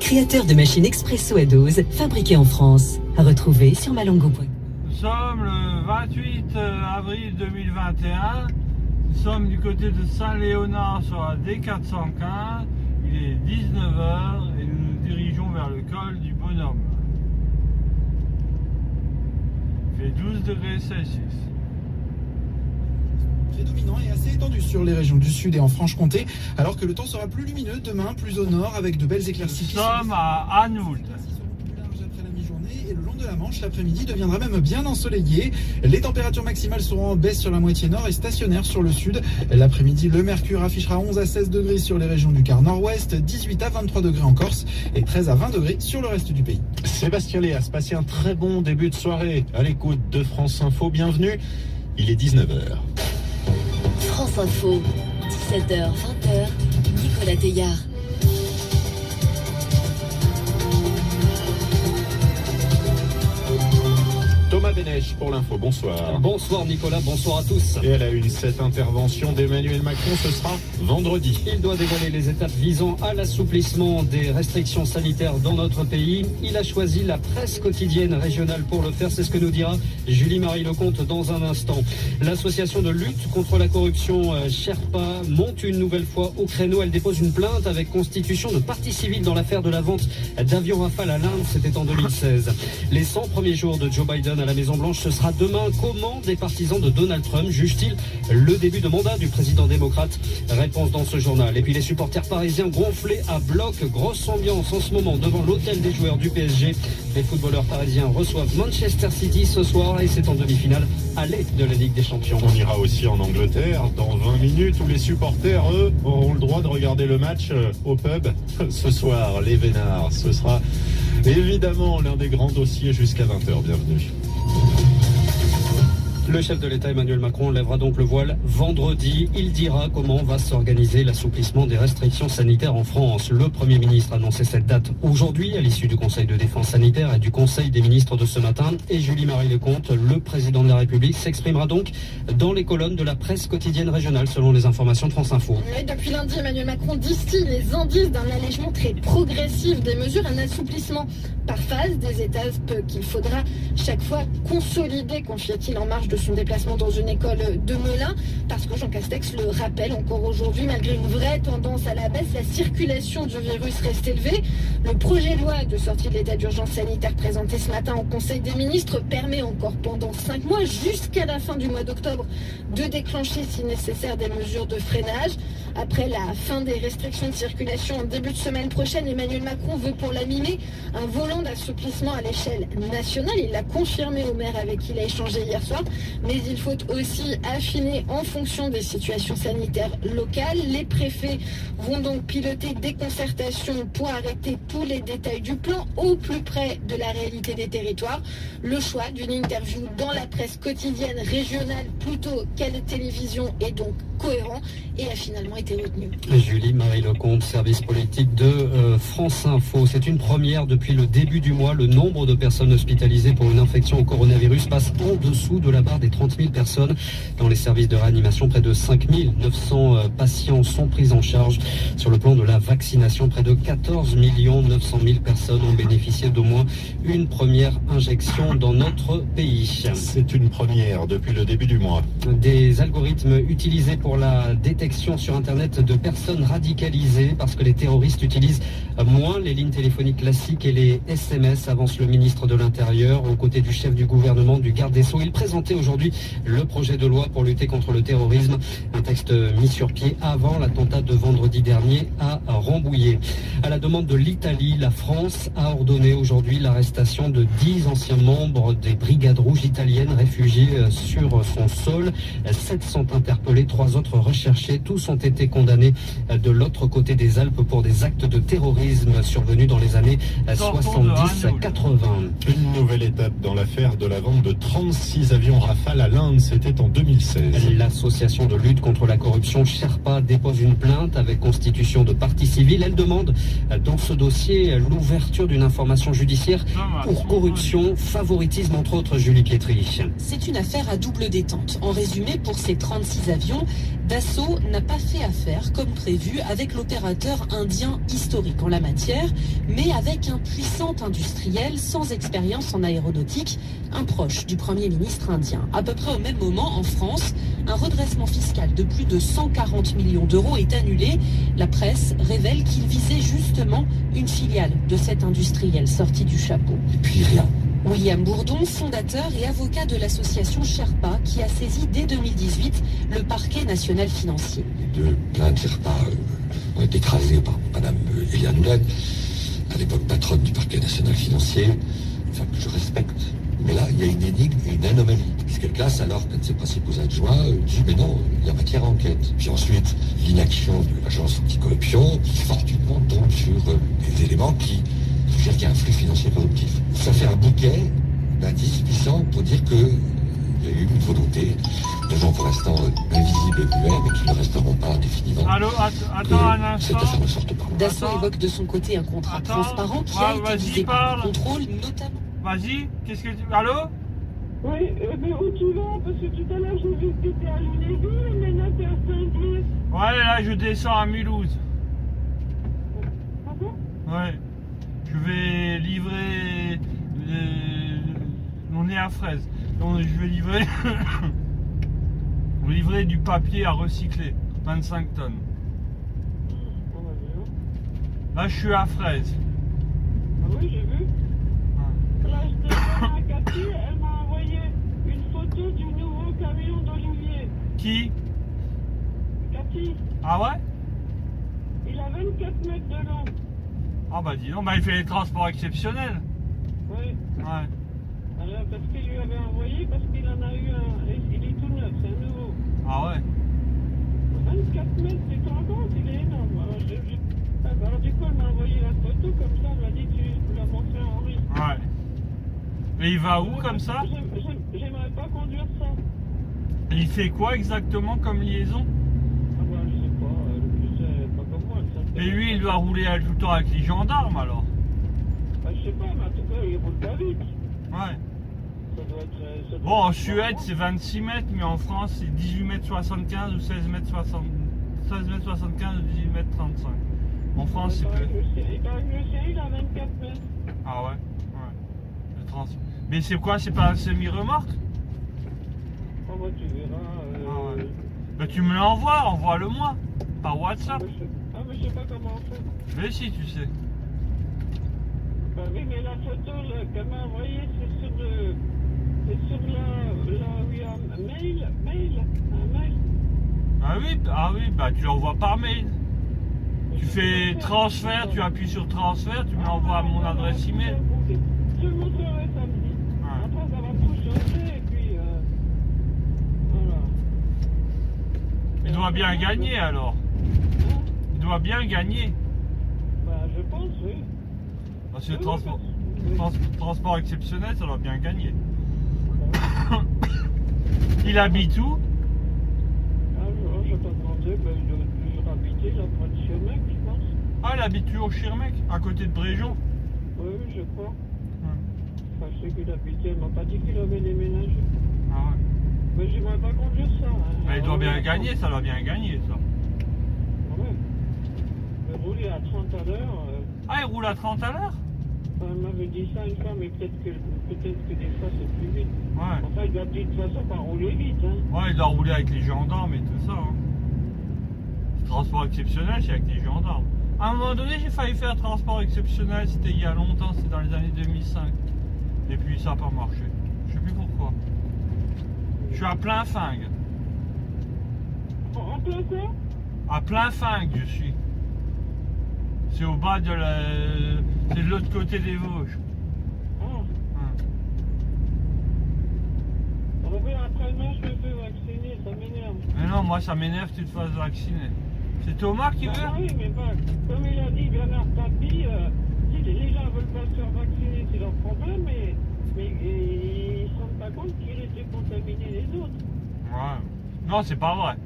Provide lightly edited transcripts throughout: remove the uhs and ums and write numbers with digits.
créateur de machines expresso à dose fabriquées en France. À retrouver sur malango.com. Nous sommes le 28 avril 2021. Nous sommes du côté de Saint-Léonard sur la D415. Il est 19h et nous nous dirigeons vers le col du Bonhomme. Il fait 12 degrés Celsius. Prédominant et assez étendu sur les régions du sud et en Franche-Comté, alors que le temps sera plus lumineux demain, plus au nord, avec de belles éclaircies. Nous sommes à Hannoult. Après la mi-journée et le long de la Manche, l'après-midi deviendra même bien ensoleillé. Les températures maximales seront en baisse sur la moitié nord et stationnaires sur le sud. L'après-midi, le mercure affichera 11 à 16 degrés sur les régions du quart nord-ouest, 18 à 23 degrés en Corse et 13 à 20 degrés sur le reste du pays. Sébastien Léas, passez un très bon début de soirée à l'écoute de France Info. Bienvenue, il est 19h. France Info, 17h, 20h, Nicolas Teillard. Thomas Benech pour l'info, bonsoir. Bonsoir Nicolas, bonsoir à tous. Et à la une, cette intervention d'Emmanuel Macron, ce sera vendredi. Il doit dévoiler les étapes visant à l'assouplissement des restrictions sanitaires dans notre pays. Il a choisi la presse quotidienne régionale pour le faire, c'est ce que nous dira Julie-Marie Lecomte dans un instant. L'association de lutte contre la corruption Sherpa monte une nouvelle fois au créneau. Elle dépose une plainte avec constitution de partie civile dans l'affaire de la vente d'avions Rafale à l'Inde, c'était en 2016. Les 100 premiers jours de Joe Biden à la Maison-Blanche, ce sera demain. Comment des partisans de Donald Trump jugent-ils le début de mandat du président démocrate? Réponse dans ce journal. Et puis les supporters parisiens gonflés à bloc. Grosse ambiance en ce moment devant l'hôtel des joueurs du PSG. Les footballeurs parisiens reçoivent Manchester City ce soir et c'est en demi-finale aller de la Ligue des Champions. On ira aussi en Angleterre dans 20 minutes où les supporters, eux, auront le droit de regarder le match au pub. Ce soir, les Vénards, ce sera évidemment l'un des grands dossiers jusqu'à 20h. Bienvenue. Le chef de l'État Emmanuel Macron lèvera donc le voile vendredi. Il dira comment va s'organiser l'assouplissement des restrictions sanitaires en France. Le Premier ministre a annoncé cette date aujourd'hui à l'issue du Conseil de défense sanitaire et du Conseil des ministres de ce matin. Et Julie-Marie Lecomte, le président de la République, s'exprimera donc dans les colonnes de la presse quotidienne régionale selon les informations de France Info. Oui, depuis lundi, Emmanuel Macron distille les indices d'un allègement très progressif des mesures, un assouplissement par phase des étapes qu'il faudra chaque fois consolider, confiait-il en marge de son déplacement dans une école de Melun, parce que Jean Castex le rappelle encore aujourd'hui, malgré une vraie tendance à la baisse, la circulation du virus reste élevée. Le projet de loi de sortie de l'état d'urgence sanitaire présenté ce matin au Conseil des ministres permet encore pendant 5 mois, jusqu'à la fin du mois d'octobre, de déclencher si nécessaire des mesures de freinage. Après la fin des restrictions de circulation en début de semaine prochaine, Emmanuel Macron veut pour la mi-mai un volant d'assouplissement à l'échelle nationale. Il l'a confirmé au maire avec qui il a échangé hier soir. Mais il faut aussi affiner en fonction des situations sanitaires locales. Les préfets vont donc piloter des concertations pour arrêter tous les détails du plan au plus près de la réalité des territoires. Le choix d'une interview dans la presse quotidienne régionale plutôt qu'à la télévision est donc cohérent et a finalement été retenu. Julie-Marie Lecomte, service politique de France Info. C'est une première depuis le début du mois. Le nombre de personnes hospitalisées pour une infection au coronavirus passe en dessous de la barre des 30 000 personnes. Dans les services de réanimation, près de 5 900 patients sont pris en charge. Sur le plan de la vaccination, près de 14 900 000 personnes ont bénéficié d'au moins une première injection dans notre pays. C'est une première depuis le début du mois. Des algorithmes utilisés pour la détection sur Internet de personnes radicalisées parce que les terroristes utilisent moins les lignes téléphoniques classiques et les SMS, avance le ministre de l'Intérieur aux côtés du chef du gouvernement, du garde des Sceaux. Il présentait aujourd'hui le projet de loi pour lutter contre le terrorisme, un texte mis sur pied avant l'attentat de vendredi dernier à Rambouillet. À la demande de l'Italie, la France a ordonné aujourd'hui l'arrestation de 10 anciens membres des Brigades Rouges italiennes réfugiés sur son sol. 7 sont interpellés, 3 autres recherchés. Tous ont été condamnés de l'autre côté des Alpes pour des actes de terrorisme survenus dans les années 70-80. Une nouvelle étape dans l'affaire de la vente de 36 avions Rafale à l'Inde, c'était en 2016. L'association de lutte contre la corruption Sherpa dépose une plainte avec constitution de partie civile. Elle demande dans ce dossier l'ouverture d'une information judiciaire pour corruption, favoritisme entre autres. Julie Pietri. C'est une affaire à double détente. En résumé, pour ces 36 avions, Dassault n'a pas fait affaire, comme prévu, avec l'opérateur indien historique en la matière, mais avec un puissant industriel sans expérience en aéronautique, un proche du Premier ministre indien. À peu près au même moment, en France, un redressement fiscal de plus de 140 millions d'euros est annulé. La presse révèle qu'il visait justement une filiale de cet industriel sorti du chapeau. Et puis rien. William Bourdon, fondateur et avocat de l'association Sherpa, qui a saisi dès 2018 le parquet national financier. Les deux plaintes Sherpa ont été écrasées par Madame Eliane Houlette, à l'époque patronne du parquet national financier, enfin que je respecte. Mais là, il y a une énigme et une anomalie, puisqu'elle classe alors qu'un de ses principaux adjoints dit mais non, il y a matière à enquête. Puis ensuite, l'inaction de l'agence anticorruption, qui fortuitement tombe sur des éléments qui suggèrent qu'il y a un flux financier corruptif. Ça fait un bouquet d'indices puissants pour dire qu'il y a eu une volonté de gens pour l'instant invisibles et muets, mais qui ne resteront pas définitivement. Allô, attends un instant. Cette affaire ne sorte pas. Dassault évoque de son côté un contrat transparent qui a été visé par le contrôle, notamment. Vas-y, qu'est-ce que tu... Allô? Oui, mais où tu vas? Parce que tout à l'heure, j'ai vu que tu étais à Lunéville, et maintenant tu es à Saint-Dié. Ouais, là, je descends à Mulhouse. Ah bon? Ouais. Je vais livrer... On est à Fraise. Donc, je vais livrer... livrer du papier à recycler. 25 tonnes. Là, je suis à Fraise. Ah oui, j'ai vu. Là, je te donne à Cathy, elle m'a envoyé une photo du nouveau camion d'Olivier. Qui? Cathy, Ah ouais? il a 24 mètres de long. Ah bah dis donc, bah il fait les transports exceptionnels. Oui. Ouais. Alors, parce qu'il lui avait envoyé, parce qu'il en a eu un. Il est tout neuf, c'est un nouveau. Ah ouais. 24 mètres, tu te rends compte, il est énorme. Alors du coup, elle m'a envoyé la photo, comme ça, elle m'a dit tu l'as montré à Henri. Ouais. Et il va où comme ça? J'aimerais pas conduire ça. Et il fait quoi exactement comme liaison? Ah bah, je sais pas, c'est pas comme moi. Ça, Et lui, il doit rouler tout le temps avec les gendarmes alors? Bah, je sais pas, mais en tout cas, il roule pas vite. Ouais. Ça doit être. Ça doit Bon, en être Suède, c'est 26 mètres, mais en France, c'est 18 mètres 75 ou 16 mètres 60... 16 mètres 75 ou 18 mètres 35. En France, c'est plus. Il paraît que le sien, il a 24 mètres. Ah ouais? Ouais. Mais c'est quoi? C'est pas un semi-remorque? Oh, bah, tu verras. Ah ouais. Bah tu me l'envoies, envoie-le-moi. Par WhatsApp. Mais je sais pas comment on fait. Mais si, tu sais. Bah oui, mais la photo qu'elle m'a envoyée, c'est sur le. C'est sur là où il y a un mail. Un mail. Ah oui, bah tu l'envoies par mail. Tu fais transfert, tu appuies sur transfert, tu me l'envoies à mon adresse email. Je le montrerai samedi. Après, ça va tout changer et puis. Voilà. Il doit bien gagner alors. Il doit bien gagner. Bah, je pense, oui. Parce que transport exceptionnel, ça doit bien gagner. Il habite où? Ah, je vais pas demander, mais il doit toujours habiter là près de Schirmeck, je pense. Ah, il habite toujours Schirmeck, à côté de Bréjon. Oui, je crois. Enfin, je sais qu'il habitait, elle m'a pas dit qu'il avait déménagé. Ah ouais. Mais j'aimerais pas conduire ça. Hein. Mais il doit bien gagner, ça doit bien gagner ça. Ouais. Mais rouler à 30 à l'heure. Ah, il roule à 30 à l'heure? Elle m'avait dit ça une fois, mais peut-être que des fois c'est plus vite. Ouais. Enfin, il doit de toute façon pas rouler vite. Hein. Ouais, il doit rouler avec les gendarmes et tout ça. Hein. Transport exceptionnel, c'est avec les gendarmes. À un moment donné, j'ai failli faire transport exceptionnel, c'était il y a longtemps, c'était dans les années 2005. Et puis ça n'a pas marché. Je sais plus pourquoi. Je suis à plein fing. En plein quoi? À plein fing, je suis. C'est au bas de la... C'est de l'autre côté des Vosges. Après-demain, je me fais vacciner, ça m'énerve. Mais non, moi ça m'énerve que tu te fasses vacciner. C'est Thomas qui veut? Oui, mais pas. Comme il a dit Bernard Tapie, si les gens veulent pas se faire vacciner, c'est leur problème, mais ils ne se rendent pas compte qu'il était contaminé les autres. Ouais. Non, c'est pas vrai.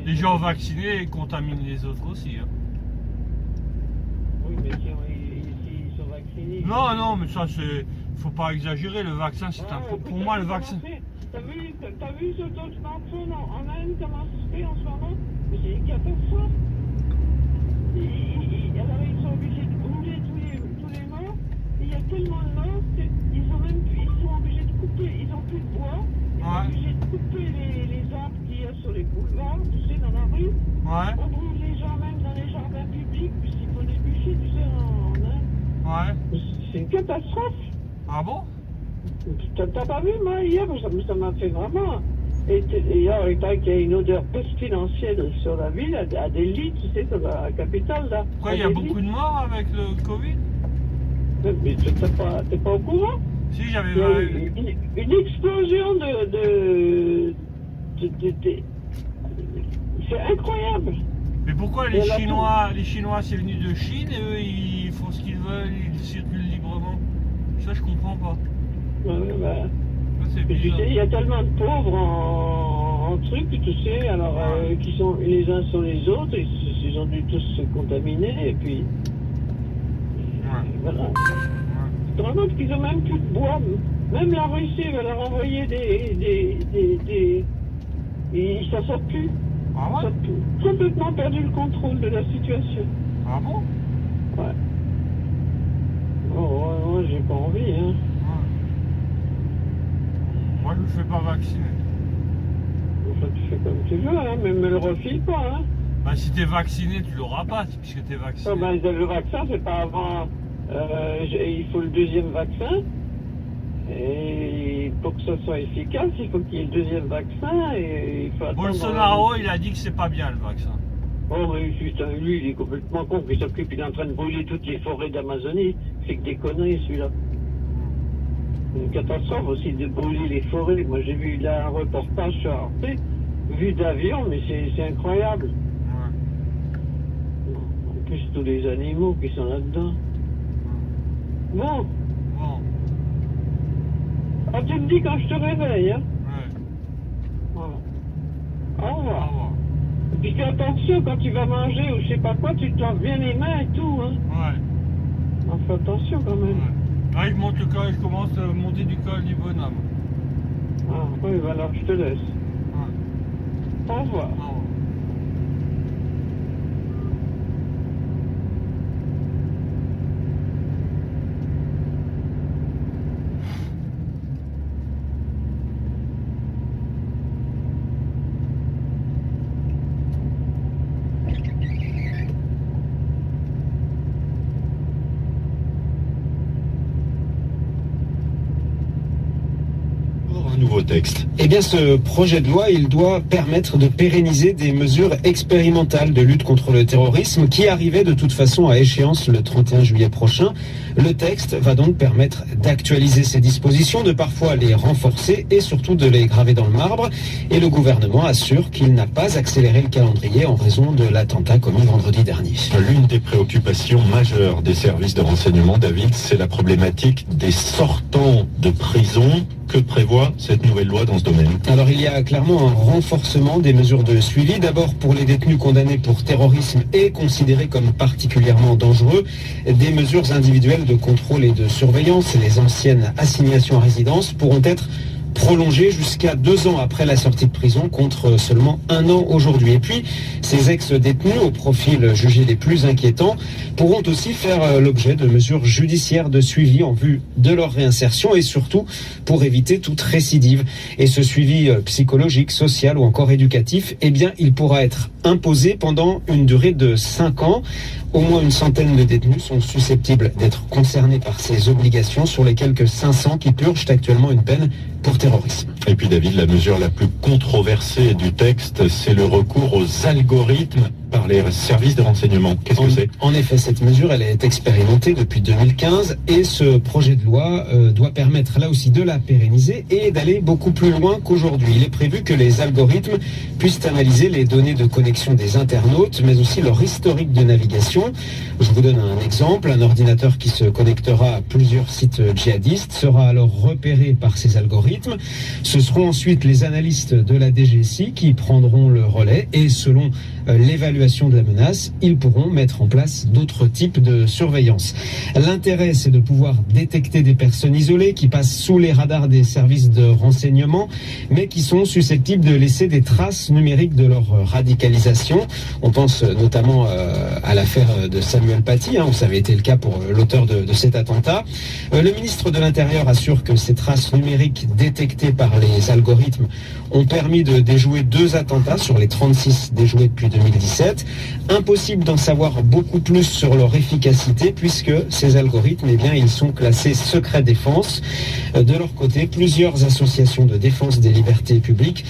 Les gens vaccinés contaminent les autres aussi. Hein. Oui, mais s'ils sont vaccinés... Non, mais ça c'est... Faut pas exagérer, le vaccin c'est un... Pour moi le vaccin... T'as vu sur ton smartphone en Inde comment ça se fait en ce moment? Mais c'est une catastrophe. Alors ils sont obligés de brûler tous les morts. Il y a tellement de morts qu'ils sont obligés de couper. Ils n'ont plus de bois. Ils sont obligés de couper les arbres qu'il y a sur les boulevards, tu sais, dans la rue. Ouais. On brûle les gens même dans les jardins publics puisqu'il faut les bûcher, tu sais, en Inde. Ouais. C'est une catastrophe. Ah bon? T'as pas vu, moi, hier, ça m'a fait vraiment... Et hier, il paraît qu'il y a une odeur pestilentielle sur la ville, à Delhi, tu sais, dans la capitale, là. Pourquoi il y a beaucoup de morts avec le Covid? Mais t'es pas au courant? Si, j'avais... Il y a une explosion c'est incroyable. Mais pourquoi les Chinois, c'est venu de Chine et eux, ils font ce qu'ils veulent, ils circulent librement? Ça, je comprends pas. Tu sais, il y a tellement de pauvres en trucs, tu sais, alors qui sont les uns sur les autres, ils ont dû tous se contaminer, et puis voilà. Tu te rends compte qu'ils ont même plus de bois. Même la Russie va leur envoyer des ils s'en sortent plus. Ah ouais? Ils ont complètement perdu le contrôle de la situation. Ah bon? Ouais. Oh, moi j'ai pas envie, hein. Moi, je me fais pas vacciner. Enfin, tu fais comme tu veux, hein, mais me le refile pas, hein. Bah, si t'es vacciné, tu l'auras pas, puisque t'es vacciné. Oh, ben, le vaccin, c'est pas avant... il faut le deuxième vaccin. Et pour que ça soit efficace, il faut qu'il y ait le deuxième vaccin. Et il faut attendre... Bolsonaro, il a dit que c'est pas bien, le vaccin. Oh, mais lui, il est complètement con. Il s'occupe, il est en train de brûler toutes les forêts d'Amazonie. C'est que des conneries, celui-là. Une catastrophe aussi de brûler les forêts. Moi j'ai vu là un reportage sur Arte, vue d'avion, mais c'est incroyable. Ouais. En plus tous les animaux qui sont là-dedans. Bon. Ah, tu me dis quand je te réveille, hein? Ouais. Voilà. Au revoir. Et puis fais attention quand tu vas manger ou je sais pas quoi, tu te laves bien les mains et tout, hein? Ouais. On fait attention quand même. Ouais. Là, il monte le col, je commence à monter du col du bonhomme. Ah, oui, bah alors je te laisse. Ouais. Au revoir. Au revoir. Nouveau texte. Eh bien, ce projet de loi, il doit permettre de pérenniser des mesures expérimentales de lutte contre le terrorisme qui arrivaient de toute façon à échéance le 31 juillet prochain. Le texte va donc permettre d'actualiser ces dispositions, de parfois les renforcer et surtout de les graver dans le marbre. Et le gouvernement assure qu'il n'a pas accéléré le calendrier en raison de l'attentat commis vendredi dernier. L'une des préoccupations majeures des services de renseignement, David, c'est la problématique des sortants de prison. Que prévoit cette nouvelle loi dans ce domaine? Alors il y a clairement un renforcement des mesures de suivi. D'abord pour les détenus condamnés pour terrorisme et considérés comme particulièrement dangereux. Des mesures individuelles de contrôle et de surveillance et les anciennes assignations à résidence pourront être prolongé jusqu'à 2 ans après la sortie de prison contre seulement 1 an aujourd'hui. Et puis, ces ex-détenus au profil jugé les plus inquiétants pourront aussi faire l'objet de mesures judiciaires de suivi en vue de leur réinsertion et surtout pour éviter toute récidive. Et ce suivi psychologique, social ou encore éducatif, eh bien, il pourra être imposé pendant une durée de 5 ans. Au moins une centaine de détenus sont susceptibles d'être concernés par ces obligations sur les quelques 500 qui purgent actuellement une peine pour terrorisme. Et puis David, la mesure la plus controversée du texte, c'est le recours aux algorithmes par les services de renseignement. Qu'est-ce que c'est? En effet, cette mesure, elle est expérimentée depuis 2015 et ce projet de loi doit permettre là aussi de la pérenniser et d'aller beaucoup plus loin qu'aujourd'hui. Il est prévu que les algorithmes puissent analyser les données de connexion des internautes, mais aussi leur historique de navigation. Je vous donne un exemple. Un ordinateur qui se connectera à plusieurs sites djihadistes sera alors repéré par ces algorithmes. Ce seront ensuite les analystes de la DGSI qui prendront le relais et selon l'évaluation l'évaluation de la menace, ils pourront mettre en place d'autres types de surveillance. L'intérêt, c'est de pouvoir détecter des personnes isolées qui passent sous les radars des services de renseignement, mais qui sont susceptibles de laisser des traces numériques de leur radicalisation. On pense notamment à l'affaire de Samuel Paty, où ça avait été le cas pour l'auteur de cet attentat. Le ministre de l'Intérieur assure que ces traces numériques détectées par les algorithmes ont permis de déjouer 2 attentats sur les 36 déjoués depuis 2017. Impossible d'en savoir beaucoup plus sur leur efficacité puisque ces algorithmes, ils sont classés secret défense. De leur côté, plusieurs associations de défense des libertés publiques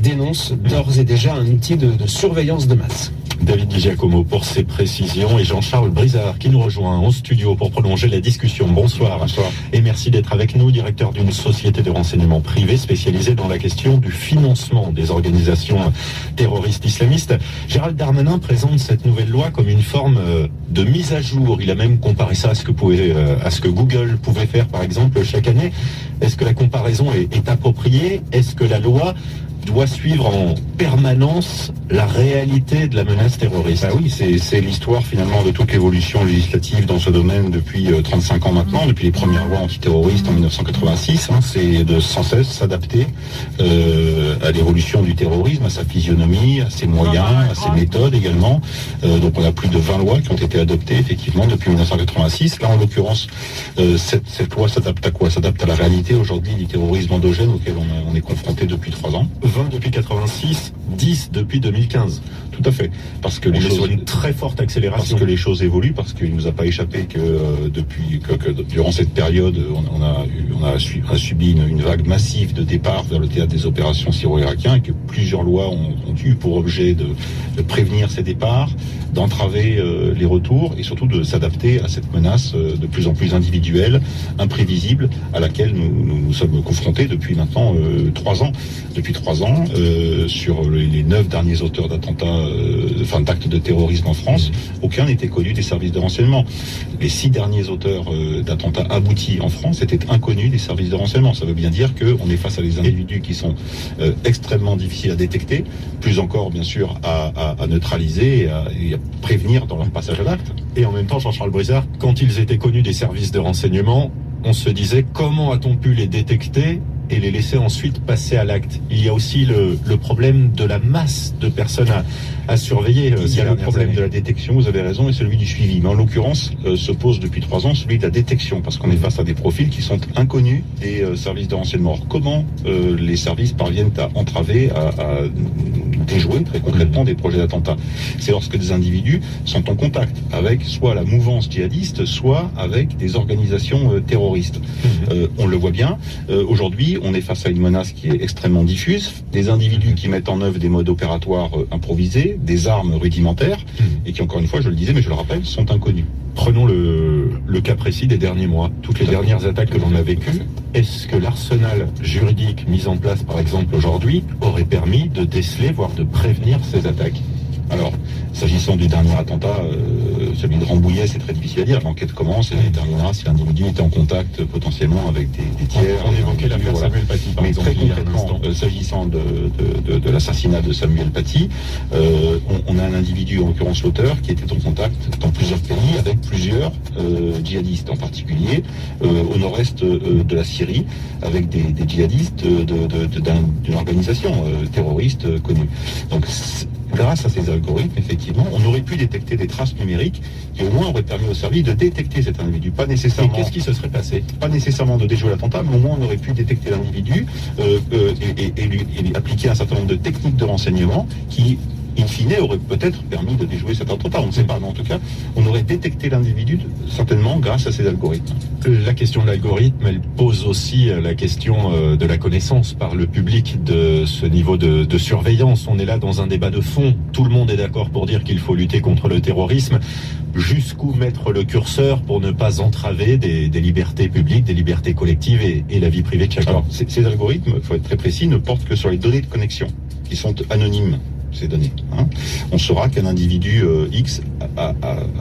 dénoncent d'ores et déjà un outil de surveillance de masse. David Di Giacomo pour ses précisions et Jean-Charles Brizard qui nous rejoint en studio pour prolonger la discussion. Bonsoir. Bonsoir. Et merci d'être avec nous, directeur d'une société de renseignement privée spécialisée dans la question du financement des organisations terroristes islamistes. Gérald Darmanin présente cette nouvelle loi comme une forme de mise à jour. Il a même comparé ça à ce que Google pouvait faire par exemple chaque année. Est-ce que la comparaison est appropriée? Est-ce que la loi doit suivre en permanence la réalité de la menace terroriste? Oui, c'est l'histoire finalement de toute l'évolution législative dans ce domaine depuis 35 ans maintenant, depuis les premières lois antiterroristes en 1986. C'est de sans cesse s'adapter à l'évolution du terrorisme, à sa physionomie, à ses moyens, à ses méthodes également. Donc on a plus de 20 lois qui ont été adoptées effectivement depuis 1986. Là en l'occurrence, cette loi s'adapte à quoi? S'adapte à la réalité aujourd'hui du terrorisme endogène auquel on est confronté depuis 3 ans. 20 depuis 86, 10 depuis 2015. Tout à fait. Parce que on est sur une très forte accélération. Parce que les choses évoluent, parce qu'il ne nous a pas échappé que durant cette période, on a subi une vague massive de départ vers le théâtre des opérations syro-irakiens et que plusieurs lois ont eu pour objet de prévenir ces départs, d'entraver les retours et surtout de s'adapter à cette menace de plus en plus individuelle, imprévisible, à laquelle nous sommes confrontés depuis maintenant 3 ans. Depuis 3 ans, sur les 9 derniers auteurs d'attentats, d'actes de terrorisme en France, aucun n'était connu des services de renseignement. Les 6 derniers auteurs d'attentats aboutis en France étaient inconnus des services de renseignement. Ça veut bien dire qu'on est face à des individus qui sont extrêmement difficiles à détecter, plus encore bien sûr à neutraliser et à prévenir dans leur passage à l'acte. Et en même temps, Jean-Charles Brizard, quand ils étaient connus des services de renseignement, on se disait comment a-t-on pu les détecter et les laisser ensuite passer à l'acte? Il y a aussi le problème de la masse de personnes à surveiller. Il y a le problème de la détection, vous avez raison, et celui du suivi. Mais en l'occurrence, se pose depuis 3 ans celui de la détection, parce qu'on est face à des profils qui sont inconnus des services de renseignement. Or, comment les services parviennent à entraver, à déjouer très concrètement des projets d'attentat? C'est lorsque des individus sont en contact avec soit la mouvance djihadiste, soit avec des organisations terroristes. On le voit bien, aujourd'hui, on est face à une menace qui est extrêmement diffuse, des individus qui mettent en œuvre des modes opératoires improvisés, des armes rudimentaires, et qui, encore une fois, je le disais, mais je le rappelle, sont inconnus. Prenons le cas précis des derniers mois, toutes les dernières attaques que l'on a vécues. Est-ce que l'arsenal juridique mis en place, par exemple, aujourd'hui, aurait permis de déceler, voire de prévenir ces attaques? Alors, s'agissant du dernier attentat, celui de Rambouillet, c'est très difficile à dire. L'enquête commence et elle terminera si l'individu était en contact potentiellement avec des tiers. On évoquait l'affaire Samuel Paty, par exemple. Mais très concrètement, s'agissant de l'assassinat de Samuel Paty, on a un individu, en l'occurrence l'auteur, qui était en contact dans plusieurs pays avec plusieurs djihadistes, en particulier au nord-est de la Syrie, avec des djihadistes d'une organisation terroriste connue. Donc, grâce à ces algorithmes, effectivement, on aurait pu détecter des traces numériques qui au moins auraient permis au service de détecter cet individu. Pas nécessairement. Et qu'est-ce qui se serait passé? Pas nécessairement de déjouer l'attentat, mais au moins on aurait pu détecter l'individu et lui appliquer un certain nombre de techniques de renseignement qui, in fine, aurait peut-être permis de déjouer cet attentat. On ne sait pas, mais en tout cas, on aurait détecté l'individu certainement grâce à ces algorithmes. La question de l'algorithme, elle pose aussi la question de la connaissance par le public de ce niveau de surveillance. On est là dans un débat de fond. Tout le monde est d'accord pour dire qu'il faut lutter contre le terrorisme. Jusqu'où mettre le curseur pour ne pas entraver des libertés publiques, des libertés collectives et la vie privée de chacun? Alors, ces algorithmes, il faut être très précis, ne portent que sur les données de connexion, qui sont anonymes. ces données. On saura qu'un individu X a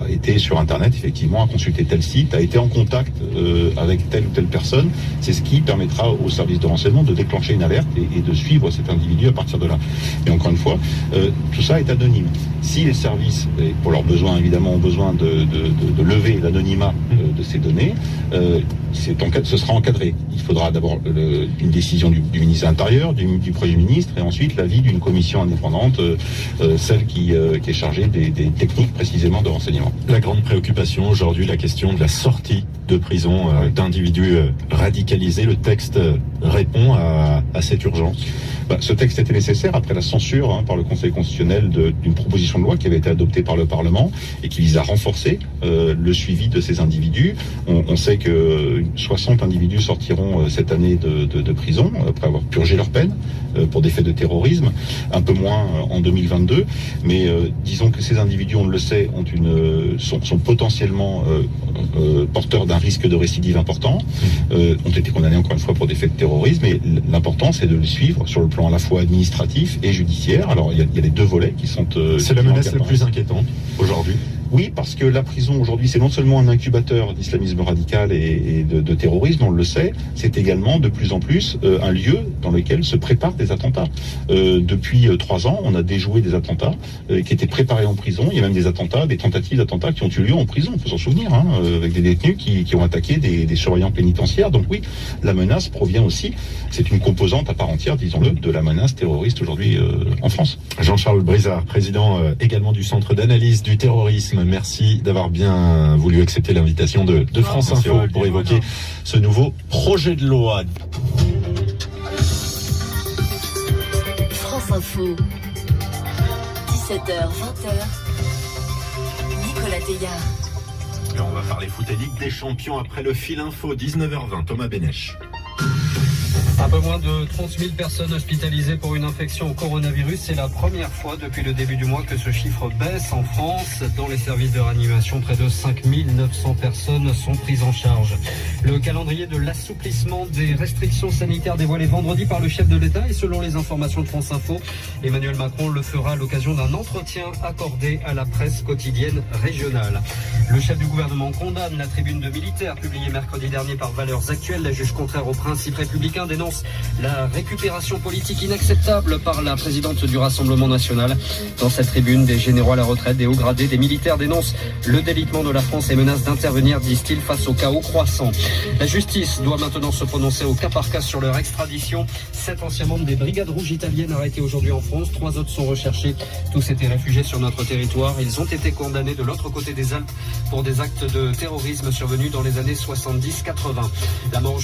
été sur Internet, effectivement, a consulté tel site, a été en contact avec telle ou telle personne. C'est ce qui permettra aux services de renseignement de déclencher une alerte et de suivre cet individu à partir de là. Et encore une fois, tout ça est anonyme. Si les services, pour leurs besoins évidemment, ont besoin de lever l'anonymat de ces données, ce sera encadré. Il faudra d'abord une décision du ministre de l'Intérieur, du Premier ministre, et ensuite l'avis d'une commission indépendante, celle qui est chargée des techniques précisément de renseignement. La grande préoccupation aujourd'hui, la question de la sortie de prison d'individus radicalisés. Le texte répond à cette urgence. Ce texte était nécessaire après la censure par le Conseil constitutionnel d'une proposition de loi qui avait été adoptée par le Parlement et qui vise à renforcer le suivi de ces individus. On sait que 60 individus sortiront cette année de prison après avoir purgé leur peine pour des faits de terrorisme, un peu moins en 2022, mais disons que ces individus, on le sait, sont potentiellement porteurs d'un risque de récidive important, ont été condamnés encore une fois pour des faits de terrorisme, et l'important c'est de les suivre sur le plan à la fois administratif et judiciaire. Alors il y a les deux volets qui sont... c'est la menace la plus inquiétante aujourd'hui. Oui, parce que la prison aujourd'hui, c'est non seulement un incubateur d'islamisme radical et de terrorisme, on le sait, c'est également de plus en plus un lieu dans lequel se préparent des attentats. Depuis 3 ans, on a déjoué des attentats qui étaient préparés en prison. Il y a même des tentatives d'attentats qui ont eu lieu en prison, il faut s'en souvenir, avec des détenus qui ont attaqué des surveillants pénitentiaires. Donc oui, la menace provient aussi, c'est une composante à part entière, disons-le, de la menace terroriste aujourd'hui en France. Jean-Charles Brizard, président également du Centre d'analyse du terrorisme. Merci d'avoir bien voulu accepter l'invitation de France Info pour évoquer ce nouveau projet de loi. France Info, 17h, 20h, Nicolas Teillard. Et on va parler foot et Ligue des Champions après le fil info, 19h20, Thomas Bénèche. Un peu moins de 30 000 personnes hospitalisées pour une infection au coronavirus. C'est la première fois depuis le début du mois que ce chiffre baisse en France. Dans les services de réanimation, près de 5 900 personnes sont prises en charge. Le calendrier de l'assouplissement des restrictions sanitaires dévoilé vendredi par le chef de l'État et selon les informations de France Info, Emmanuel Macron le fera à l'occasion d'un entretien accordé à la presse quotidienne régionale. Le chef du gouvernement condamne la tribune de militaires publiée mercredi dernier par Valeurs Actuelles. La juge contraire aux principes républicains dénonce la récupération politique inacceptable par la présidente du Rassemblement national. Dans cette tribune, des généraux à la retraite, des hauts gradés, des militaires dénoncent le délitement de la France et menacent d'intervenir, disent-ils, face au chaos croissant. La justice doit maintenant se prononcer au cas par cas sur leur extradition. 7 anciens membres des Brigades Rouges italiennes arrêtés aujourd'hui en France. 3 autres sont recherchés. Tous étaient réfugiés sur notre territoire. Ils ont été condamnés de l'autre côté des Alpes pour des actes de terrorisme survenus dans les années 70-80. La mort